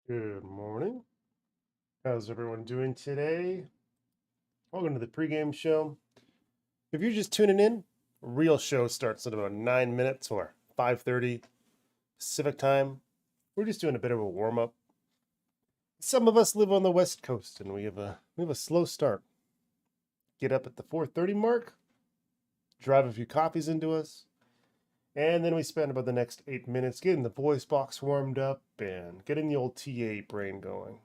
Good morning. How's everyone doing today? Welcome to the pregame show. If you're just tuning in, real show starts in about 9 minutes or 5:30 Pacific time. We're just doing a bit of a warm up. Some of us live on the West Coast and we have a slow start. Get up at the 4:30 mark, drive a few coffees into us, and then we spend about the next 8 minutes getting the voice box warmed up and getting the old TA brain going.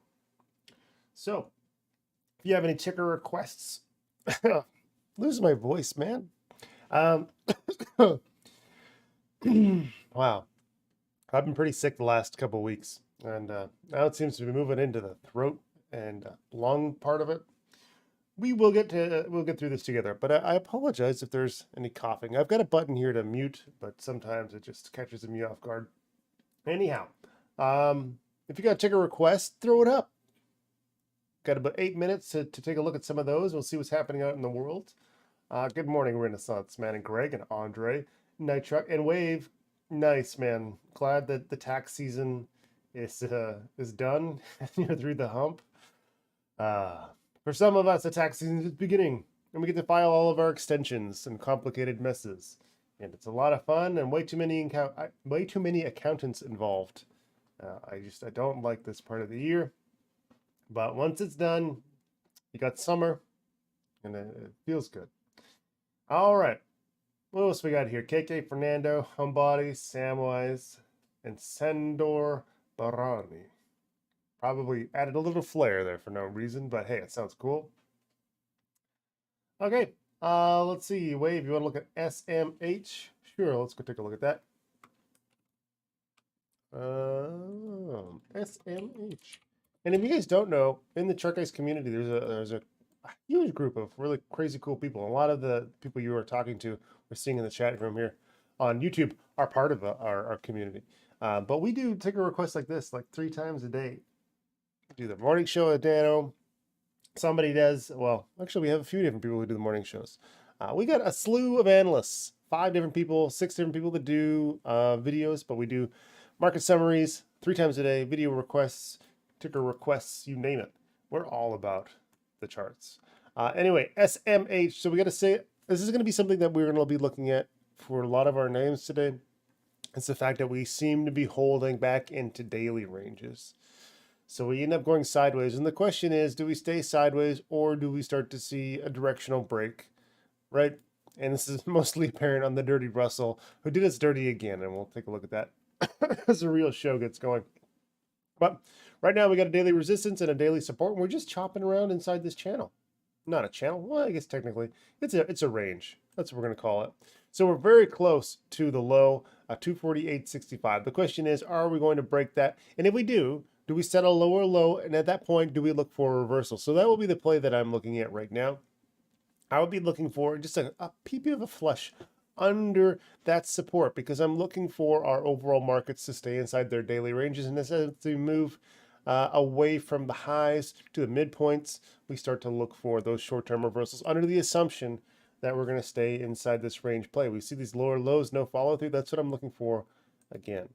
So, if you have any ticker requests, lose my voice, man. Um, wow, I've been pretty sick the last couple of weeks, and now it seems to be moving into the throat and lung part of it. We'll get through this together, but I apologize if there's any coughing. I've got a button here to mute, but sometimes it just catches me off guard. Anyhow, if you got a ticker request, throw it up. Got about 8 minutes to take a look at some of those. We'll see what's happening out in the world. Good morning, Renaissance Man and Greg and Andre, Night Truck and Wave. Nice, man. Glad that the tax season is done and you're through the hump. For some of us, the tax season is beginning, and we get to file all of our extensions and complicated messes. And it's a lot of fun, and way too many accountants involved. I don't like this part of the year, but once it's done, you got summer, and it feels good. All right. What else we got here? KK Fernando, Homebody, Samwise, and Sendor Barani. Probably added a little flair there for no reason, but hey, it sounds cool. Okay. Let's see. Wave, you want to look at SMH? Sure, let's go take a look at that. SMH. And if you guys don't know, in the chart guys community, there's a huge group of really crazy cool people. A lot of the people you are talking to, we're seeing in the chat room here on YouTube, are part of our community. But we do ticker requests like this, like 3 times a day. Do the morning show at Dano. Somebody does, well, actually, we have a few different people who do the morning shows. We got a slew of analysts, 5 different people, 6 different people that do videos, but we do market summaries 3 times a day, video requests, ticker requests, you name it. We're all about the charts. Anyway, SMH. So we got to say, this is going to be something that we're going to be looking at for a lot of our names today. It's the fact that we seem to be holding back into daily ranges. So we end up going sideways. And the question is, do we stay sideways or do we start to see a directional break, right? And this is mostly apparent on the Dirty Russell, who did us dirty again. And we'll take a look at that as the real show gets going. But right now we got a daily resistance and a daily support. And we're just chopping around inside this channel. Not a channel. Well, I guess technically it's a range. That's what we're going to call it. So we're very close to the low, 248.65. The question is, are we going to break that? And if we do we set a lower low? And at that point, do we look for a reversal? So that will be the play that I'm looking at right now. I would be looking for just a peep of a flush under that support because I'm looking for our overall markets to stay inside their daily ranges. And as we move away from the highs to the midpoints, we start to look for those short-term reversals under the assumption that we're going to stay inside this range play. We see these lower lows, no follow through. That's what I'm looking for again.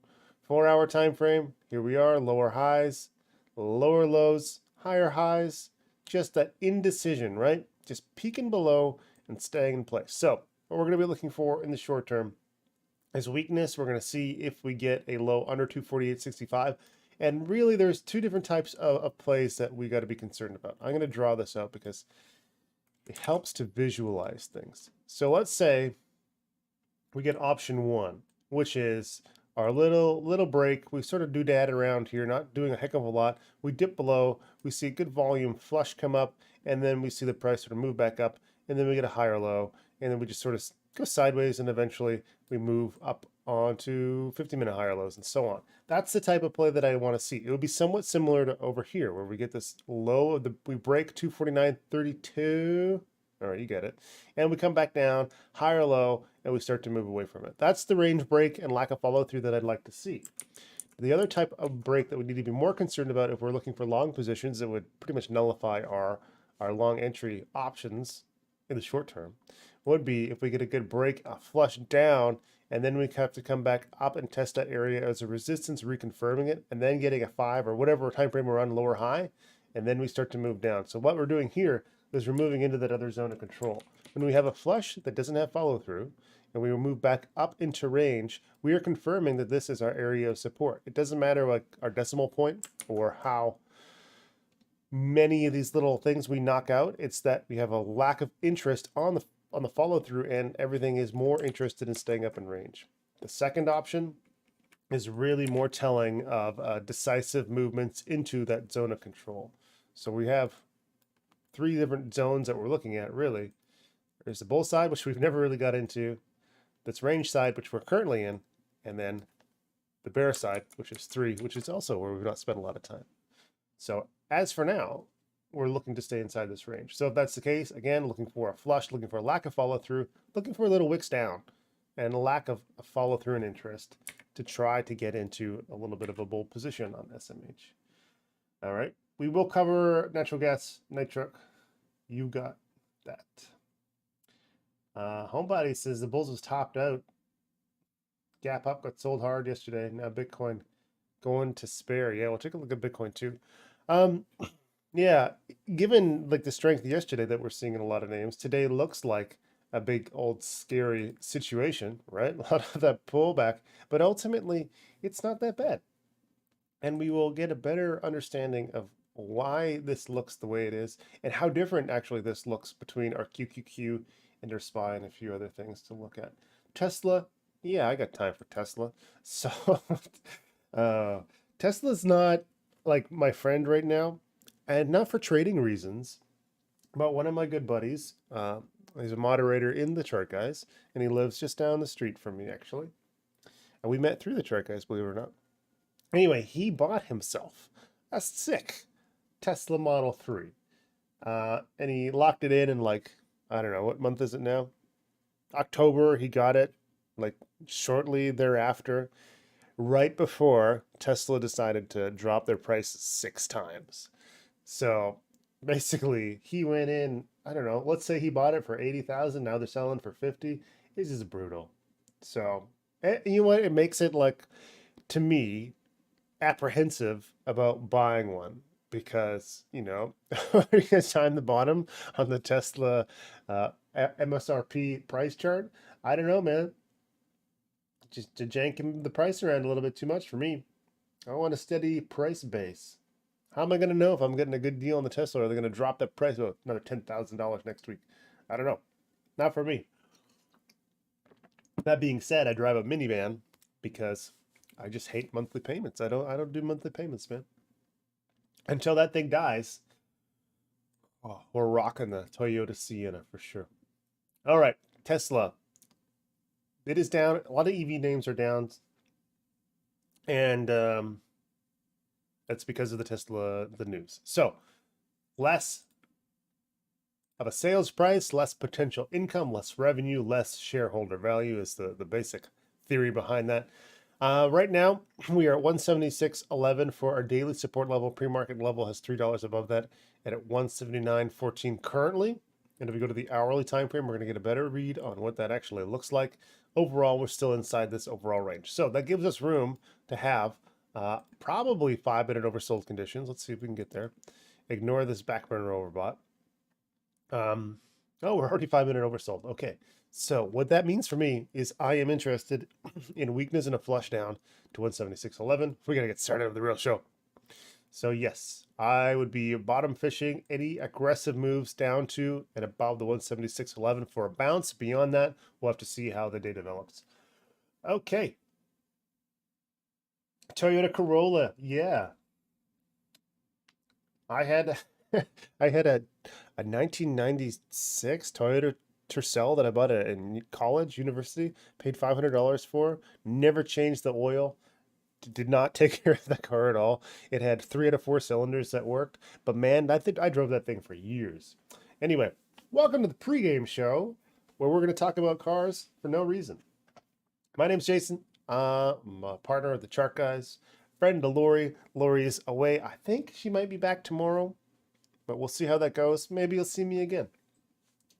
4-hour time frame. Here we are, lower highs, lower lows, higher highs. Just that indecision, right? Just peaking below and staying in place. So what we're going to be looking for in the short term is weakness. We're going to see if we get a low under 248.65. And really, there's 2 different types of plays that we got to be concerned about. I'm going to draw this out because it helps to visualize things. So let's say we get option 1, which is our little break. We sort of doodad around here, not doing a heck of a lot. We dip below, we see a good volume flush come up, and then we see the price sort of move back up, and then we get a higher low, and then we just sort of go sideways, and eventually we move up onto 50-minute higher lows and so on. That's the type of play that I want to see. It would be somewhat similar to over here, where we get this low of we break 249.32. All right, you get it. And we come back down, higher low, and we start to move away from it. That's the range break and lack of follow through that I'd like to see. The other type of break that we need to be more concerned about if we're looking for long positions that would pretty much nullify our long entry options in the short term would be if we get a good break, a flush down, and then we have to come back up and test that area as a resistance, reconfirming it, and then getting a 5 or whatever time frame we're on, lower high, and then we start to move down. So what we're doing here is we're moving into that other zone of control. When we have a flush that doesn't have follow through, and we will move back up into range, we are confirming that this is our area of support. It doesn't matter like our decimal point or how many of these little things we knock out. It's that we have a lack of interest on the follow through, and everything is more interested in staying up in range. The second option is really more telling of decisive movements into that zone of control. So we have 3 different zones that we're looking at, really. There's the bull side, which we've never really got into, this range side, which we're currently in, and then the bear side, which is 3, which is also where we've not spent a lot of time. So as for now, we're looking to stay inside this range. So if that's the case, again, looking for a flush, looking for a lack of follow through, looking for a little wicks down, and a lack of follow through and interest to try to get into a little bit of a bull position on SMH. All right, we will cover natural gas, nitro. You got that. Homebody says the bulls was topped out. Gap up, got sold hard yesterday. Now Bitcoin going to spare. Yeah, we'll take a look at Bitcoin too. Yeah, given like the strength yesterday that we're seeing in a lot of names, today looks like a big old scary situation, right? A lot of that pullback, but ultimately it's not that bad. And we will get a better understanding of why this looks the way it is and how different actually this looks between our QQQ and our SPY and a few other things to look at. Tesla, yeah, I got time for Tesla. So Tesla's not like my friend right now, and not for trading reasons, but one of my good buddies, he's a moderator in the Chart Guys, and he lives just down the street from me, actually. And we met through the Chart Guys, believe it or not. Anyway, he bought himself a sick Tesla Model 3. And he locked it in like, I don't know, what month is it now? October, he got it, like shortly thereafter, right before Tesla decided to drop their prices 6 times. So basically, he went in, I don't know, let's say he bought it for 80,000, now they're selling for 50. It's just brutal. So, you know what? It makes it like, to me, apprehensive about buying one because, you know, you guys time the bottom on the Tesla MSRP price chart. I don't know, man. Just to jank the price around a little bit too much for me. I want a steady price base. How am I going to know if I'm getting a good deal on the Tesla, or are they going to drop that price about another $10,000 next week? I don't know. Not for me. That being said, I drive a minivan because I just hate monthly payments. I don't do monthly payments, man. Until that thing dies, oh, we're rocking the Toyota Sienna for sure. All right, Tesla. It is down. A lot of EV names are down, and that's because of the news. So less of a sales price, less potential income, less revenue, less shareholder value is the basic theory behind that. Right now, we are at 176.11 for our daily support level. Pre-market level has $3 above that, and at 179.14 currently. And if we go to the hourly time frame, we're going to get a better read on what that actually looks like. Overall, we're still inside this overall range. So that gives us room to have probably 5-minute oversold conditions. Let's see if we can get there. Ignore this back burner overbought. Oh, we're already 5-minute oversold. Okay. So what that means for me is I am interested in weakness and a flush down to 176.11. We're going to get started with the real show. So yes, I would be bottom fishing any aggressive moves down to and above the 176.11 for a bounce. Beyond that, we'll have to see how the day develops. Okay. Toyota Corolla, yeah. I had I had a 1996 Toyota Tercel that I bought in college, university, paid $500 for, never changed the oil, did not take care of the car at all. It had 3 out of 4 cylinders that worked, but man, I drove that thing for years. Anyway, welcome to the pregame show, where we're going to talk about cars for no reason. My name's Jason. I'm a partner of the Chart Guys, friend to Lori. Lori's away. I think she might be back tomorrow, but we'll see how that goes. Maybe you'll see me again.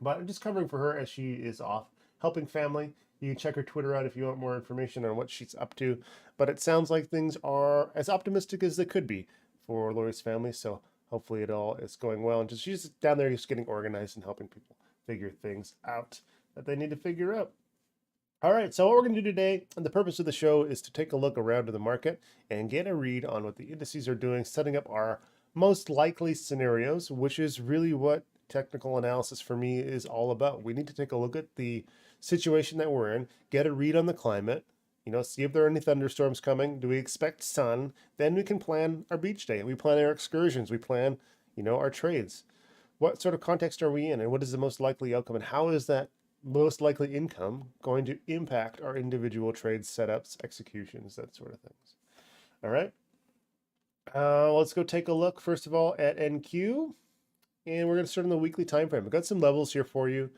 But I'm just covering for her as she is off helping family. You can check her Twitter out if you want more information on what she's up to. But it sounds like things are as optimistic as they could be for Lori's family. So hopefully it all is going well. And just she's down there just getting organized and helping people figure things out that they need to figure out. All right, so what we're going to do today, and the purpose of the show is to take a look around to the market and get a read on what the indices are doing, setting up our most likely scenarios, which is really what technical analysis for me is all about. We need to take a look at the situation that we're in, get a read on the climate, see if there are any thunderstorms coming. Do we expect sun? Then we can plan our beach day. We plan our excursions. We plan, our trades. What sort of context are we in, and what is the most likely outcome, and how is that most likely income going to impact our individual trade setups, executions, that sort of things. All right. Let's go take a look, first of all, at NQ. And we're going to start on the weekly time frame. I've got some levels here for you.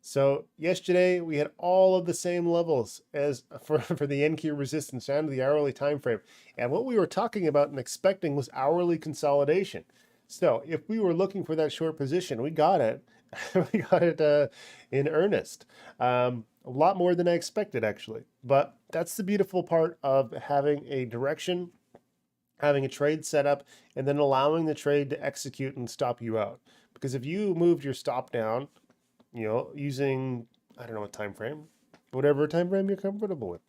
So yesterday, we had all of the same levels as for the NQ resistance down to the hourly time frame. And what we were talking about and expecting was hourly consolidation. So if we were looking for that short position, we got it. We got it in earnest. A lot more than I expected, actually. But that's the beautiful part of having a direction, having a trade set up, and then allowing the trade to execute and stop you out. Because if you moved your stop down, using, I don't know what time frame, whatever time frame you're comfortable with,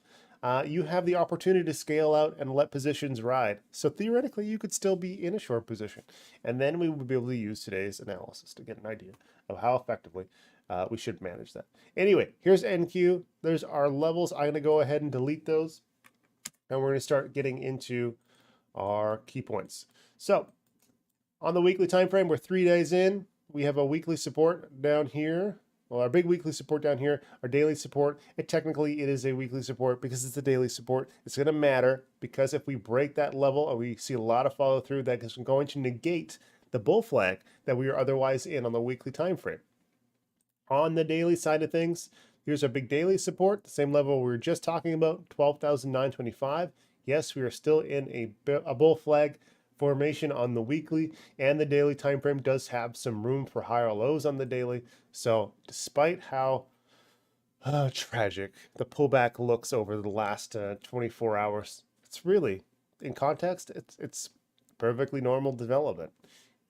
you have the opportunity to scale out and let positions ride. So theoretically, you could still be in a short position. And then we would be able to use today's analysis to get an idea of how effectively we should manage that. Anyway, here's NQ. There's our levels. I'm going to go ahead and delete those. And we're going to start getting into our key points. So on the weekly time frame, we're 3 days in. We have a weekly support down here. Well, our big weekly support down here, our daily support, and technically it is a weekly support because it's a daily support. It's going to matter because if we break that level or we see a lot of follow through, that is going to negate the bull flag that we are otherwise in on the weekly time frame. On the daily side of things, here's our big daily support, the same level we were just talking about, 12,925. Yes, we are still in a bull flag formation on the weekly, and the daily time frame does have some room for higher lows on the daily. So despite how tragic the pullback looks over the last 24 hours, it's really, in context, it's perfectly normal development.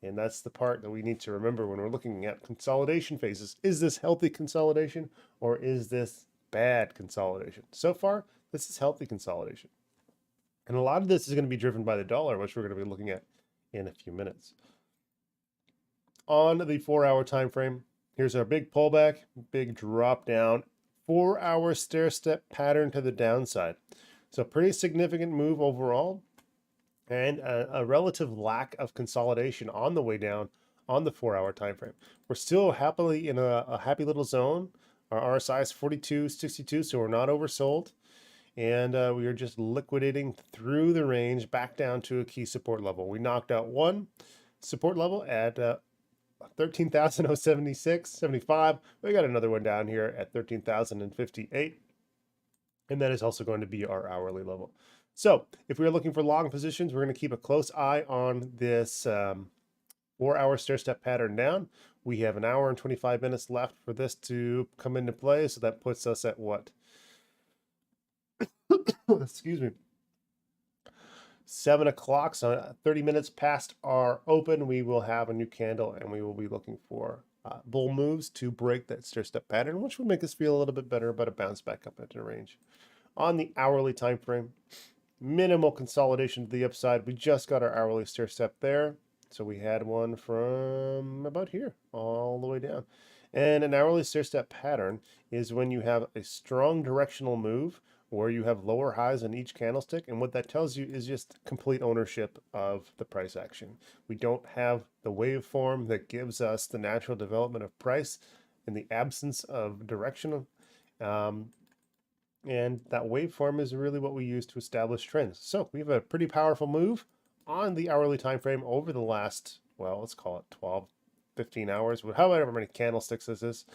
And that's the part that we need to remember when we're looking at consolidation phases. Is this healthy consolidation or is this bad consolidation? So far, this is healthy consolidation. And a lot of this is going to be driven by the dollar, which we're going to be looking at in a few minutes. On the 4-hour time frame, here's our big pullback, big drop down, 4-hour stair-step pattern to the downside. So pretty significant move overall, and a relative lack of consolidation on the way down on the 4-hour time frame. We're still happily in a happy little zone. Our RSI is 42.62, so we're not oversold. And we are just liquidating through the range back down to a key support level. We knocked out one support level at 13,076.75. We got another one down here at 13,058. And that is also going to be our hourly level. So if we're looking for long positions, we're going to keep a close eye on this 4-hour stair-step pattern down. We have an hour and 25 minutes left for this to come into play. So that puts us at what? Excuse me. 7 o'clock, so 30 minutes past our open, we will have a new candle and we will be looking for bull moves to break that stair-step pattern, which would make us feel a little bit better about a bounce back up into range. On the hourly time frame, minimal consolidation to the upside. We just got our hourly stair-step there. So we had one from about here all the way down. And an hourly stair-step pattern is when you have a strong directional move where you have lower highs on each candlestick. And what that tells you is just complete ownership of the price action. We don't have the waveform that gives us the natural development of price in the absence of direction. And that waveform is really what we use to establish trends. So we have a pretty powerful move on the hourly time frame over the last, well, let's call it 12, 15 hours, however many candlesticks this is.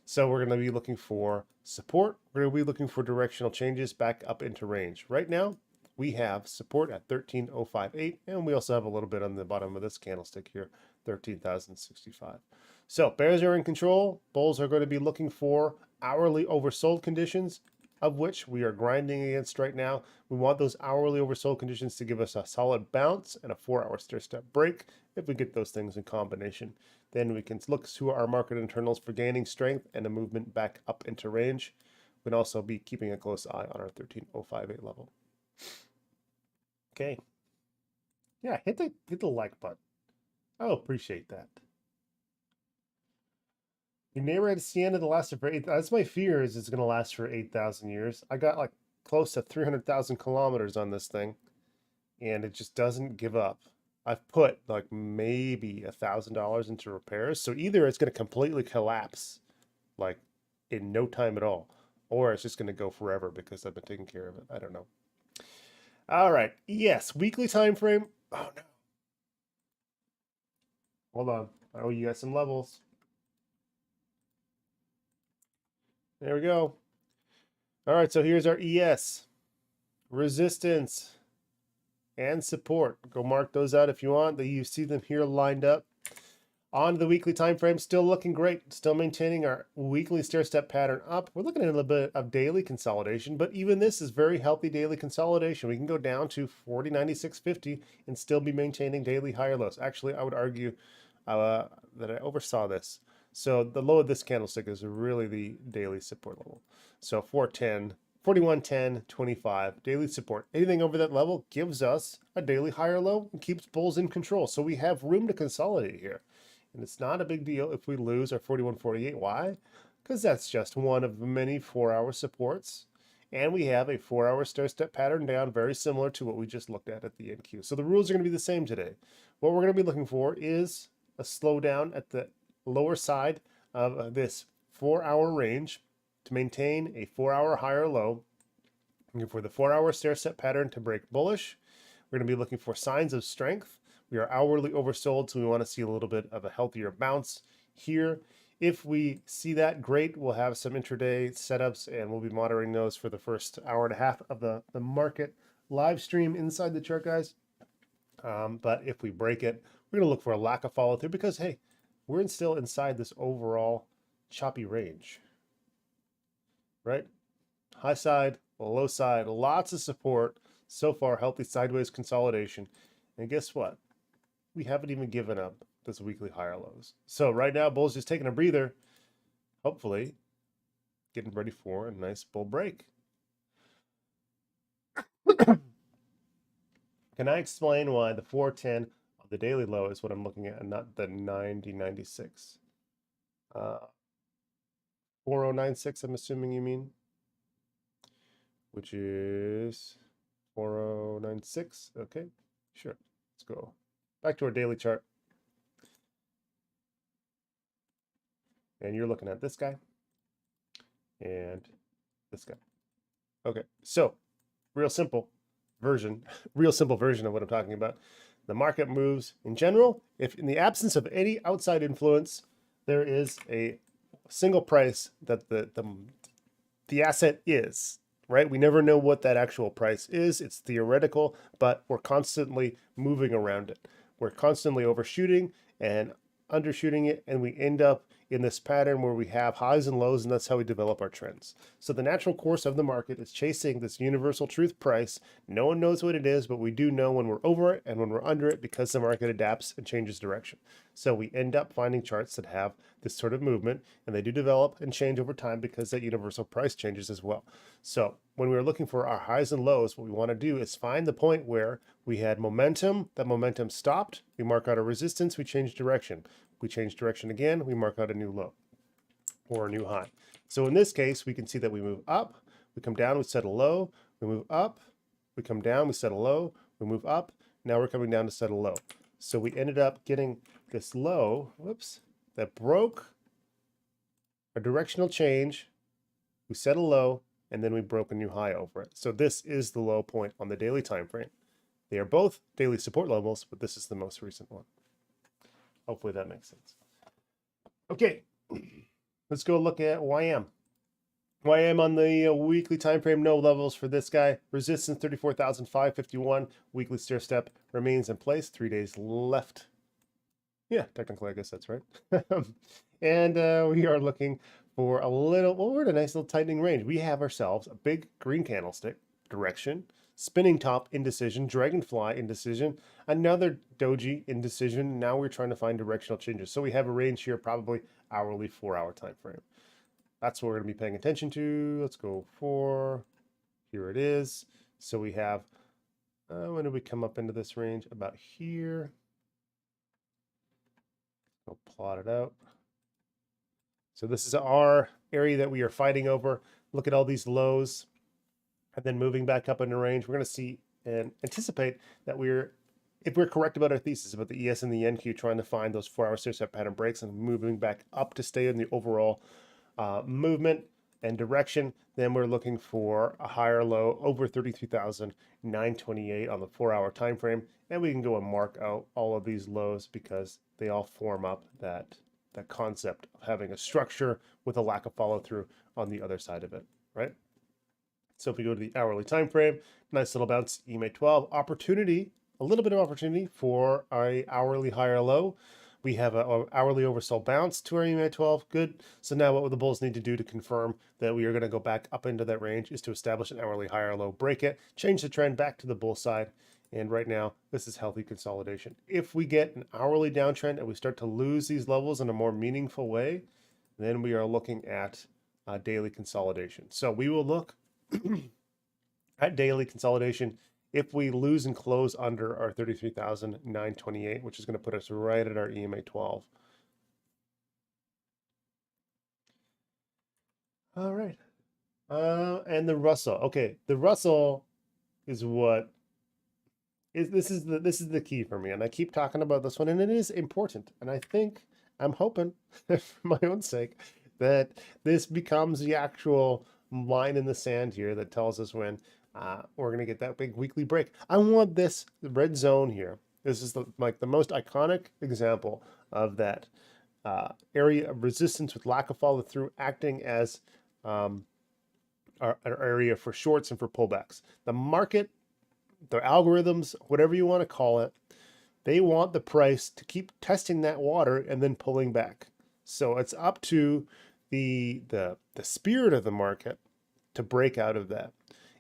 So we're going to be looking for support. We're going to be looking for directional changes back up into range. Right now, we have support at 13,058, and we also have a little bit on the bottom of this candlestick here, 13,065. So bears are in control. Bulls are going to be looking for hourly oversold conditions, of which we are grinding against right now. We want those hourly oversold conditions to give us a solid bounce and a 4-hour stair-step break. If we get those things in combination, then we can look to our market internals for gaining strength and a movement back up into range. We can also be keeping a close eye on our 13,058 level. Okay. Yeah, hit the like button. I appreciate that. Your neighborhood Sienna to last for 8. That's my fear, is it's going to last for 8,000 years. I got like close to 300,000 kilometers on this thing, and it just doesn't give up. I've put like maybe $1,000 into repairs, so either it's going to completely collapse, like in no time at all, or it's just going to go forever because I've been taking care of it. I don't know. All right. Yes, weekly time frame. Oh no. Hold on. Oh, you got some levels. There we go. All right, so here's our ES, resistance, and support. Go mark those out if you want. You see them here lined up. On the weekly time frame, still looking great. Still maintaining our weekly stair-step pattern up. We're looking at a little bit of daily consolidation, but even this is very healthy daily consolidation. We can go down to 40.9650 and still be maintaining daily higher lows. Actually, I would argue that I oversaw this. So the low of this candlestick is really the daily support level. So 410, 41.10, 25 daily support. Anything over that level gives us a daily higher low and keeps bulls in control. So we have room to consolidate here. And it's not a big deal if we lose our 41.48. Why? Because that's just one of many 4-hour supports. And we have a 4-hour stair-step pattern down, very similar to what we just looked at the NQ. So the rules are going to be the same today. What we're going to be looking for is a slowdown at the lower side of this 4-hour range to maintain a 4-hour higher low. Looking for the 4-hour stair-step pattern to break bullish. We're going to be looking for signs of strength. We are hourly oversold, so we want to see a little bit of a healthier bounce here. If we see that, great. We'll have some intraday setups, and we'll be monitoring those for the first hour and a half of the market live stream inside the chart, guys. But if we break it, we're going to look for a lack of follow through because, hey, we're still inside this overall choppy range, right? High side, low side, lots of support. So far, healthy sideways consolidation. And guess what? We haven't even given up this weekly higher lows. So right now, bull's just taking a breather, hopefully getting ready for a nice bull break. Can I explain why the 410 of the daily low is what I'm looking at and not the 90.96? 4096, I'm assuming you mean, which is 4096. Okay, sure. Let's go back to our daily chart. And you're looking at this guy and this guy. Okay, so real simple version of what I'm talking about. The market moves in general. If in the absence of any outside influence, there is a single price that the asset is, right? We never know what that actual price is. It's theoretical, but we're constantly moving around it. We're constantly overshooting and undershooting it, and we end up in this pattern where we have highs and lows, and that's how we develop our trends. So the natural course of the market is chasing this universal truth price. No one knows what it is, but we do know when we're over it and when we're under it because the market adapts and changes direction. So we end up finding charts that have this sort of movement, and they do develop and change over time because that universal price changes as well. So when we're looking for our highs and lows, what we want to do is find the point where we had momentum, that momentum stopped, we mark out a resistance, we change direction. We change direction again, we mark out a new low or a new high. So in this case, we can see that we move up, we come down, we set a low, we move up, we come down, we set a low, we move up, now we're coming down to set a low. So we ended up getting this low, whoops, that broke a directional change, we set a low, and then we broke a new high over it. So this is the low point on the daily time frame. They are both daily support levels, but this is the most recent one. Hopefully that makes sense. Okay, let's go look at YM. YM on the weekly time frame, no levels for this guy. Resistance 34,551. Weekly stair step remains in place. 3 days left. Yeah, technically, I guess that's right. And we are looking for a little, well, we're in a nice little tightening range. We have ourselves a big green candlestick, direction, spinning top, indecision, dragonfly, indecision, another doji, indecision. Now we're trying to find directional changes. So we have a range here, probably hourly, 4-hour time frame. That's what we're going to be paying attention to. Let's go for, here it is. So we have, when did we come up into this range? About here. I'll plot it out. So this is our area that we are fighting over. Look at all these lows and then moving back up into range. We're going to see and anticipate that if we're correct about our thesis about the ES and the NQ, trying to find those 4-hour stair-step pattern breaks and moving back up to stay in the overall movement and direction, then we're looking for a higher low over 33,928 on the 4-hour time frame. And we can go and mark out all of these lows because they all form up that concept of having a structure with a lack of follow through on the other side of it, right? So if we go to the hourly time frame, nice little bounce, EMA 12, opportunity, a little bit of opportunity for a hourly higher low. We have an hourly oversold bounce to our EMA 12, good. So now what the bulls need to do to confirm that we are going to go back up into that range is to establish an hourly higher low, break it, change the trend back to the bull side. And right now, this is healthy consolidation. If we get an hourly downtrend and we start to lose these levels in a more meaningful way, then we are looking at daily consolidation. So we will look at daily consolidation if we lose and close under our 33,928, which is going to put us right at our EMA 12. All right. And the Russell. Okay, the Russell is what this is the key for me, and I keep talking about this one, and it is important. And I think I'm hoping, for my own sake, that this becomes the actual line in the sand here that tells us when we're gonna get that big weekly break. I want this red zone here. This is like the most iconic example of that area of resistance with lack of follow through, acting as our area for shorts and for pullbacks. The market, the algorithms, whatever you want to call it, they want the price to keep testing that water and then pulling back. So it's up to the spirit of the market to break out of that.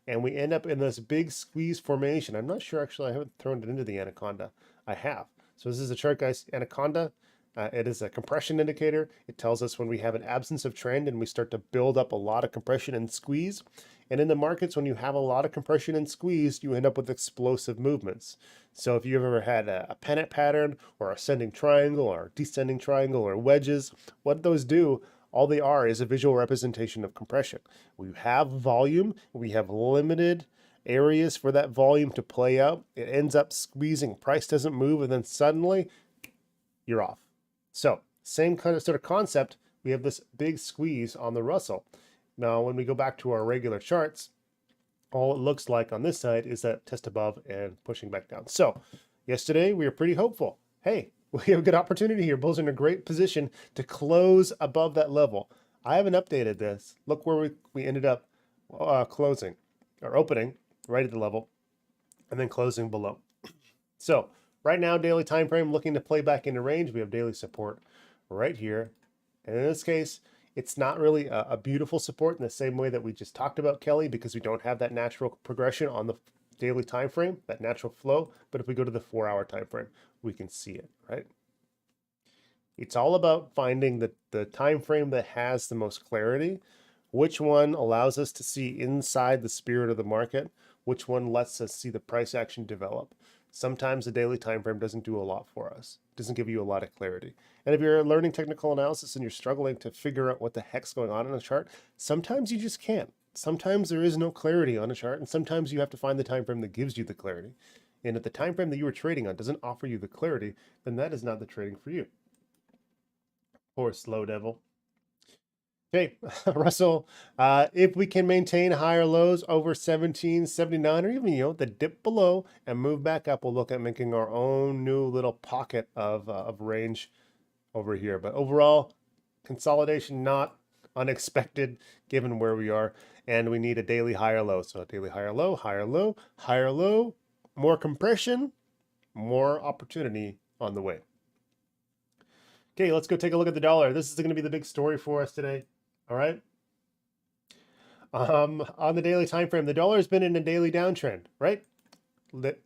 And we end up in this big squeeze formation. I'm not sure, actually, I haven't thrown it into the Anaconda. I have. So this is a chart, guys, Anaconda. It is a compression indicator. It tells us when we have an absence of trend and we start to build up a lot of compression and squeeze. And in the markets, when you have a lot of compression and squeeze, you end up with explosive movements. So if you've ever had a pennant pattern or ascending triangle or descending triangle or wedges, what those do, all they are is a visual representation of compression. We have volume, we have limited areas for that volume to play out. It ends up squeezing, price doesn't move, and then suddenly you're off. So same kind of sort of concept, we have this big squeeze on the Russell. Now, when we go back to our regular charts, all it looks like on this side is that test above and pushing back down. So yesterday we were pretty hopeful. Hey, we have a good opportunity here. Bulls are in a great position to close above that level. I haven't updated this. Look where we ended up closing or opening right at the level and then closing below. So right now, daily time frame looking to play back into range. We have daily support right here. And in this case, it's not really a beautiful support in the same way that we just talked about, Kelly, because we don't have that natural progression on the daily time frame, that natural flow. But if we go to the 4-hour time frame, we can see it, right? It's all about finding the time frame that has the most clarity, which one allows us to see inside the spirit of the market, which one lets us see the price action develop. Sometimes the daily time frame doesn't do a lot for us. It doesn't give you a lot of clarity. And if you're learning technical analysis and you're struggling to figure out what the heck's going on in a chart, sometimes you just can't. Sometimes there is no clarity on a chart, and sometimes you have to find the time frame that gives you the clarity. And if the time frame that you were trading on doesn't offer you the clarity, then that is not the trading for you. Poor slow devil. Okay, Russell, if we can maintain higher lows over 1779 or even, the dip below and move back up, we'll look at making our own new little pocket of range over here. But overall, consolidation not unexpected given where we are, and we need a daily higher low. So a daily higher low, higher low, higher low, more compression, more opportunity on the way. Okay, let's go take a look at the dollar. This is going to be the big story for us today. All right. On the daily time frame, the dollar has been in a daily downtrend, right?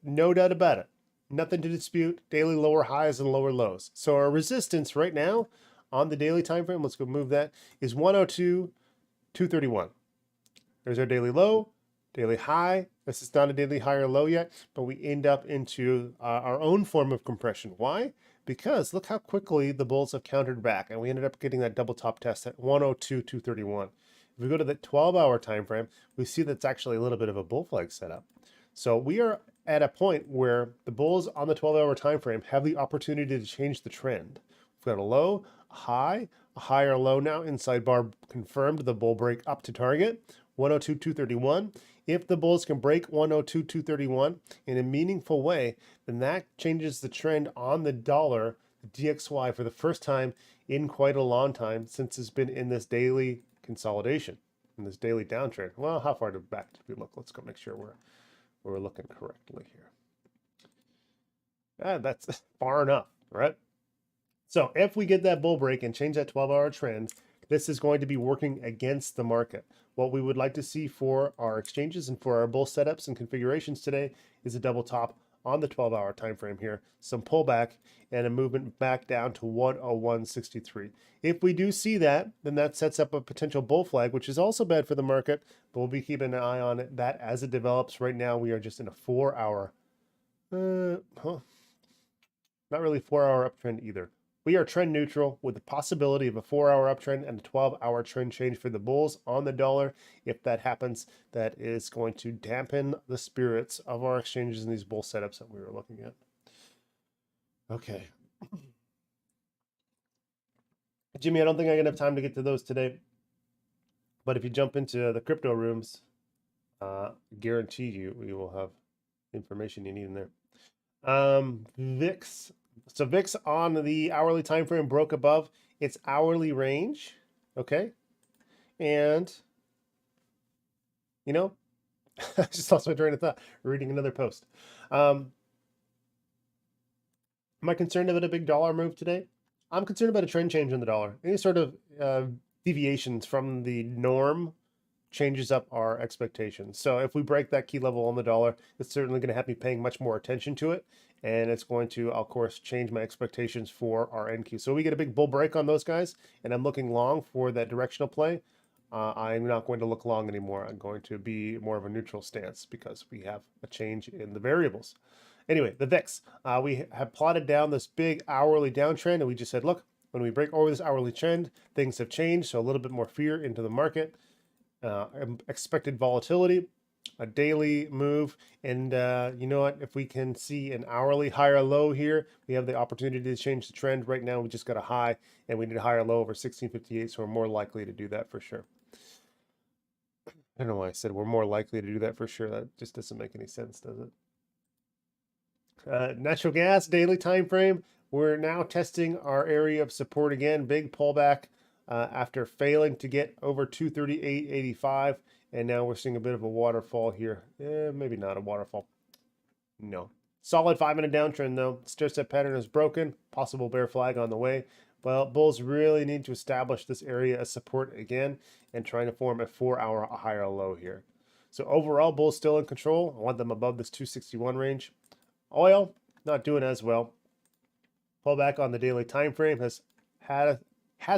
No doubt about it. Nothing to dispute. Daily lower highs and lower lows. So our resistance right now on the daily time frame, let's go move that, is 102.231. There's our daily low, daily high. This is not a daily high or low yet, but we end up into our own form of compression. Why? Because look how quickly the bulls have countered back, and we ended up getting that double top test at 102.231. If we go to the 12-hour time frame, we see that's actually a little bit of a bull flag setup. So we are at a point where the bulls on the 12-hour time frame have the opportunity to change the trend. We've got a low, a high, a higher low now. Inside bar confirmed the bull break up to target 102.231. If the bulls can break 102.231 in a meaningful way, then that changes the trend on the dollar, the DXY, for the first time in quite a long time since it's been in this daily consolidation, in this daily downtrend. Well, how far back did we look? Let's go make sure we're looking correctly here. That's far enough, right? So if we get that bull break and change that 12-hour trend, this is going to be working against the market. What we would like to see for our exchanges and for our bull setups and configurations today is a double top on the 12-hour time frame here, some pullback, and a movement back down to 101.63. If we do see that, then that sets up a potential bull flag, which is also bad for the market, but we'll be keeping an eye on that as it develops. Right now, we are just in a 4-hour, not really 4-hour uptrend either. We are trend neutral with the possibility of a 4-hour uptrend and a 12-hour trend change for the bulls on the dollar. If that happens, that is going to dampen the spirits of our exchanges in these bull setups that we were looking at. Okay. Jimmy, I don't think I have time to get to those today. But if you jump into the crypto rooms, guarantee you we will have information you need in there. VIX. So VIX on the hourly time frame broke above its hourly range. Okay. And, you know, I just lost my train of thought reading another post. Am I concerned about a big dollar move today? I'm concerned about a trend change in the dollar. Any sort of deviations from the norm changes up our expectations. So if we break that key level on the dollar, it's certainly going to have me paying much more attention to it. And it's going to, of course, change my expectations for our NQ. So we get a big bull break on those guys, and I'm looking long for that directional play. I'm not going to look long anymore. I'm going to be more of a neutral stance because we have a change in the variables. Anyway, the VIX. We have plotted down this big hourly downtrend, and we just said, look, when we break over this hourly trend, things have changed. So a little bit more fear into the market. Expected volatility, a daily move, and you know what, if we can see an hourly higher low here, we have the opportunity to change the trend. Right now we just got a high and we need a higher low over 1658, so we're more likely to do that for sure. I don't know why I said we're more likely to do that for sure. That just doesn't make any sense, does it? Natural gas daily time frame, we're now testing our area of support again. Big pullback after failing to get over 238.85, and now we're seeing a bit of a waterfall here. Maybe not a waterfall. No. Solid 5-minute downtrend though. Stair-step pattern is broken. Possible bear flag on the way. Well, bulls really need to establish this area as support again and trying to form a 4-hour higher low here. So overall, bulls still in control. I want them above this 261 range. Oil, not doing as well. Pullback on the daily time frame has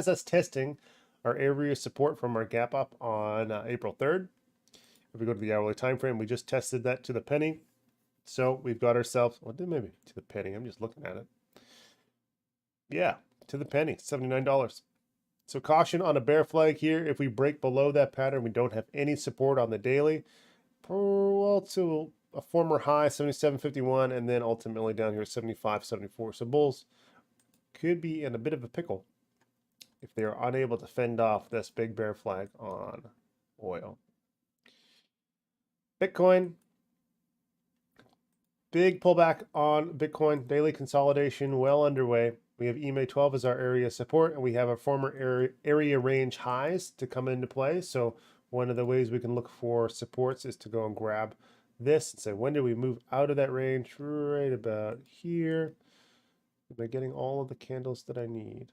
us testing our area support from our gap up on April 3rd. If we go to the hourly time frame, we just tested that to the penny. So we've got ourselves, well, maybe to the penny. I'm just looking at it. Yeah, to the penny, $79. So caution on a bear flag here. If we break below that pattern, we don't have any support on the daily. Well, to a former high, 77.51, and then ultimately down here, 75.74. So bulls could be in a bit of a pickle if they are unable to fend off this big bear flag on oil. Bitcoin, big pullback on Bitcoin. Daily consolidation well underway. We have EMA 12 as our area of support, and we have our former area range highs to come into play. So one of the ways we can look for supports is to go and grab this and say, when do we move out of that range? Right about here. Am I getting all of the candles that I need?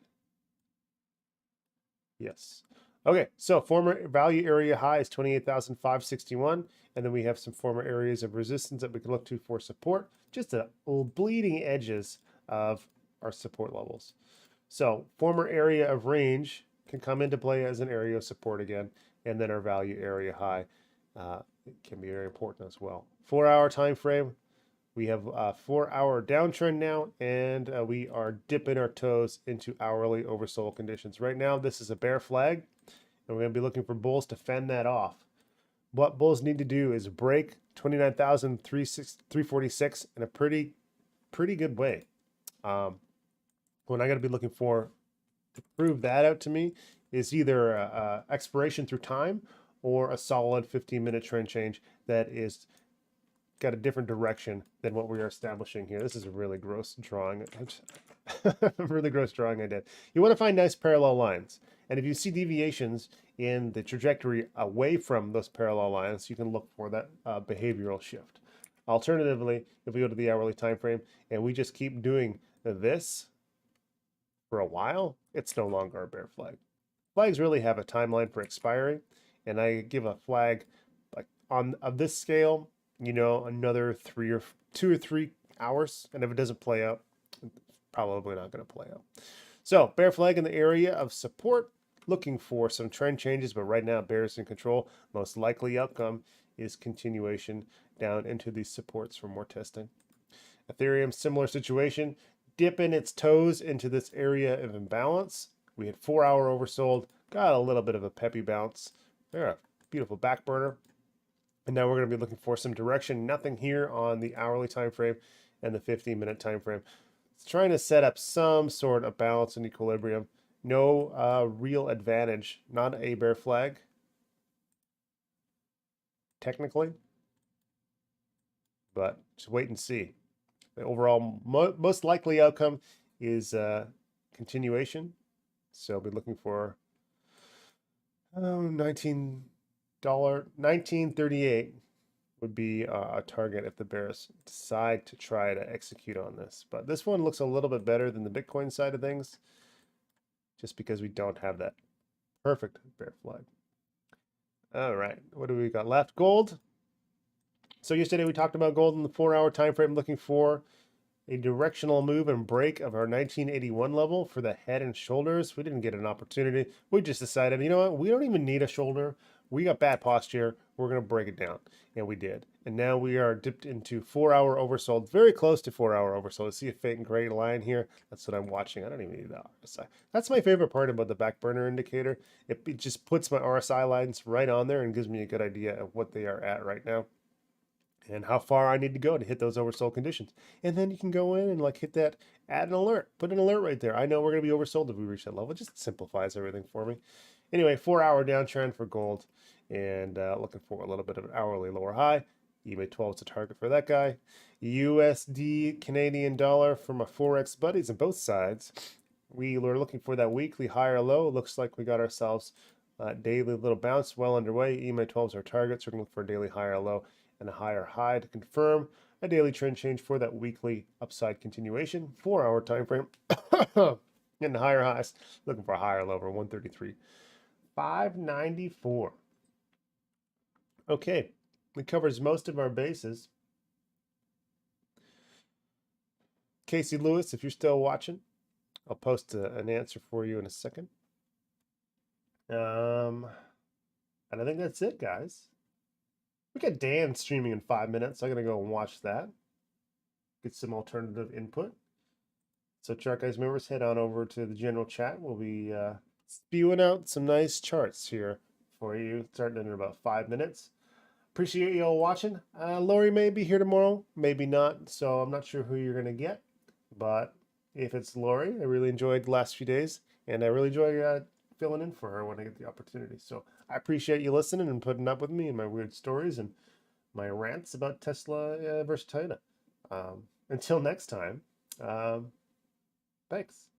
Yes. Okay, so former value area high is 28,561, and then we have some former areas of resistance that we can look to for support, just the bleeding edges of our support levels. So former area of range can come into play as an area of support again, and then our value area high can be very important as well. 4-hour time frame, we have a 4-hour downtrend now, and we are dipping our toes into hourly oversold conditions. Right now, this is a bear flag, and we're going to be looking for bulls to fend that off. What bulls need to do is break 29,346 in a pretty good way. What I got to be looking for to prove that out to me is either a expiration through time or a solid 15-minute trend change that is got a different direction than what we are establishing here. This is a really gross drawing. Really gross drawing I did. You want to find nice parallel lines. And if you see deviations in the trajectory away from those parallel lines, you can look for that behavioral shift. Alternatively, if we go to the hourly time frame and we just keep doing this for a while, it's no longer a bear flag. Flags really have a timeline for expiring, and I give a flag like on of this scale, another 2 or 3 hours, and if it doesn't play out, it's probably not going to play out. So bear flag in the area of support, looking for some trend changes, but right now bears in control. Most likely outcome is continuation down into these supports for more testing. Ethereum, similar situation, dipping its toes into this area of imbalance. We had 4-hour oversold, got a little bit of a peppy bounce. They're a beautiful back burner. And now we're going to be looking for some direction. Nothing here on the hourly time frame and the 15-minute time frame. It's trying to set up some sort of balance and equilibrium. No real advantage. Not a bear flag, technically, but just wait and see. The overall most likely outcome is continuation. So I'll be looking for $19.38 would be a target if the bears decide to try to execute on this. But this one looks a little bit better than the Bitcoin side of things, just because we don't have that perfect bear flag. All right, what do we got left? Gold. So yesterday we talked about gold in the 4-hour time frame, looking for a directional move and break of our 1981 level for the head and shoulders. We didn't get an opportunity. We just decided, you know what? We don't even need a shoulder. We got bad posture. We're going to break it down. And we did. And now we are dipped into 4-hour oversold, very close to 4-hour oversold. See a faint gray line here? That's what I'm watching. I don't even need the RSI. That's my favorite part about the back burner indicator. It just puts my RSI lines right on there and gives me a good idea of what they are at right now and how far I need to go to hit those oversold conditions. And then you can go in and hit that, add an alert, put an alert right there. I know we're going to be oversold if we reach that level. It just simplifies everything for me. Anyway, 4-hour downtrend for gold, and looking for a little bit of an hourly lower high. EMA 12 is a target for that guy. USD Canadian dollar for my Forex buddies on both sides. We were looking for that weekly higher low. Looks like we got ourselves a daily little bounce well underway. EMA 12 is our target, so we're going to look for a daily higher low and a higher high to confirm a daily trend change for that weekly upside continuation. 4-hour time frame. And the higher highs, looking for a higher low over 133.594. Okay, it covers most of our bases. Casey Lewis, if you're still watching, I'll post an answer for you in a second. And I think that's it, guys. We got Dan streaming in 5 minutes, so I'm going to go and watch that. Get some alternative input. So chart guys members, head on over to the general chat. We'll be spewing out some nice charts here for you, starting in about 5 minutes. Appreciate you all watching. Lori may be here tomorrow, maybe not, so I'm not sure who you're going to get. But if it's Lori, I really enjoyed the last few days, and I really enjoy filling in for her when I get the opportunity. So I appreciate you listening and putting up with me and my weird stories and my rants about Tesla versus Toyota. Until next time, thanks.